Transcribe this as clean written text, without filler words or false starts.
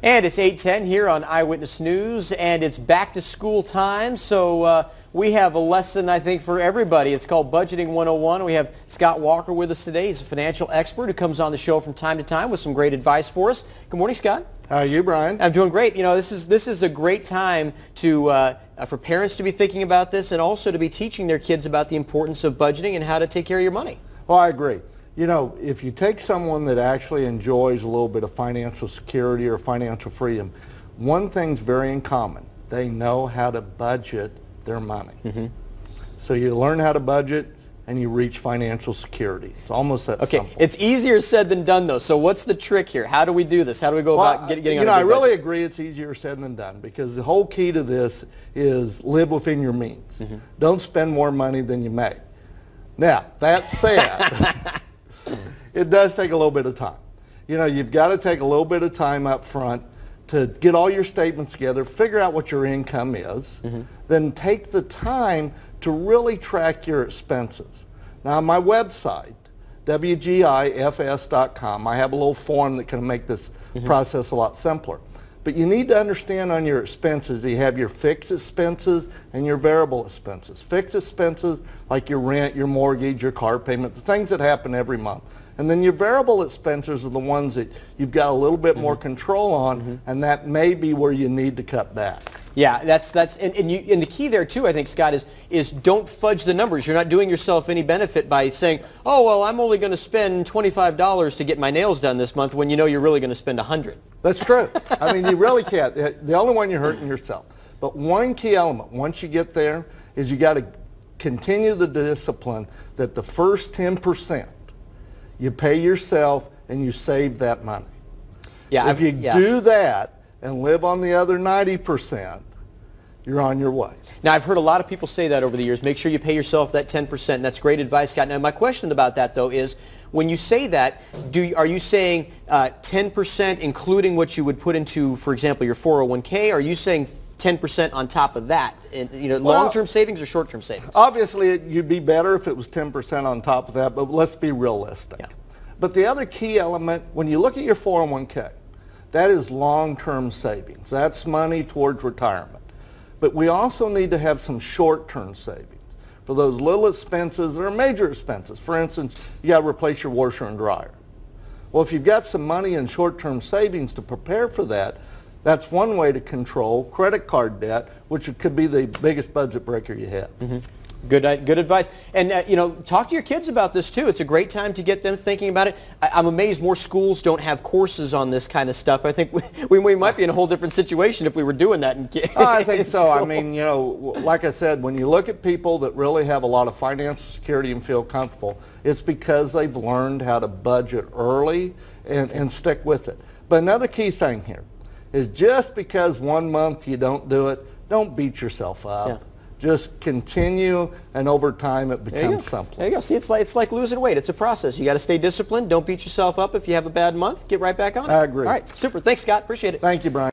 And it's 8:10 here on Eyewitness News, and it's back to school time, so we have a lesson, I think, for everybody. It's called Budgeting 101. We have Scott Walker with us today. He's a financial expert who comes on the show from time to time with some great advice for us. Good morning, Scott. How are you, Brian? I'm doing great. You know, this is a great time to for parents to be thinking about this and also to be teaching their kids about the importance of budgeting and how to take care of your money. Well, I agree. You know, if you take someone that actually enjoys a little bit of financial security or financial freedom, one thing's very in common. They know how to budget their money. So you learn how to budget and you reach financial security. It's almost that simple. Okay, it's easier said than done, though. So what's the trick here? How do we do this? How do we go about getting on a good I really budget? agree it's easier said than done, because the whole key to this is live within your means. Don't spend more money than you make. Now, that said, it does take a little bit of time. You know, you've got to take a little bit of time up front to get all your statements together, figure out what your income is, then take the time to really track your expenses. Now, on my website, WGIFS.com, I have a little form that can make this process a lot simpler. But you need to understand on your expenses, you have your fixed expenses and your variable expenses. Fixed expenses like your rent, your mortgage, your car payment, the things that happen every month. And then your variable expenses are the ones that you've got a little bit more control on, and that may be where you need to cut back. Yeah, and the key there too, I think, Scott, is don't fudge the numbers. You're not doing yourself any benefit by saying, oh, well, I'm only going to spend $25 to get my nails done this month, when you know you're really going to spend $100. That's true. I mean, you really can't. The only one you're hurting yourself. But one key element, once you get there, is you got to continue the discipline that the first 10%, you pay yourself and you save that money. Yeah, if you do that and live on the other 90%, you're on your way. Now, I've heard a lot of people say that over the years. Make sure you pay yourself that 10%, and that's great advice, Scott. Now, my question about that, though, is when you say that, are you saying 10% including what you would put into, for example, your 401k? Or are you saying 10% on top of that? You know, long-term savings or short-term savings? Obviously, you'd be better if it was 10% on top of that, but let's be realistic. Yeah. But the other key element, when you look at your 401k, that is long-term savings. That's money towards retirement. But we also need to have some short-term savings for those little expenses that are major expenses. For instance, you got to replace your washer and dryer. Well, if you've got some money in short-term savings to prepare for that, that's one way to control credit card debt, which could be the biggest budget breaker you have. Good advice. And, you know, talk to your kids about this, too. It's a great time to get them thinking about it. I'm amazed more schools don't have courses on this kind of stuff. I think we might be in a whole different situation if we were doing that in kids. I think so. I mean, you know, like I said, when you look at people that really have a lot of financial security and feel comfortable, it's because they've learned how to budget early and stick with it. But another key thing here is just because one month you don't do it, don't beat yourself up. Yeah. Just continue, and over time it becomes simpler. There you go. See, it's like losing weight. It's a process. You got to stay disciplined. Don't beat yourself up if you have a bad month. Get right back on it. I agree. All right, super. Thanks, Scott. Appreciate it. Thank you, Brian.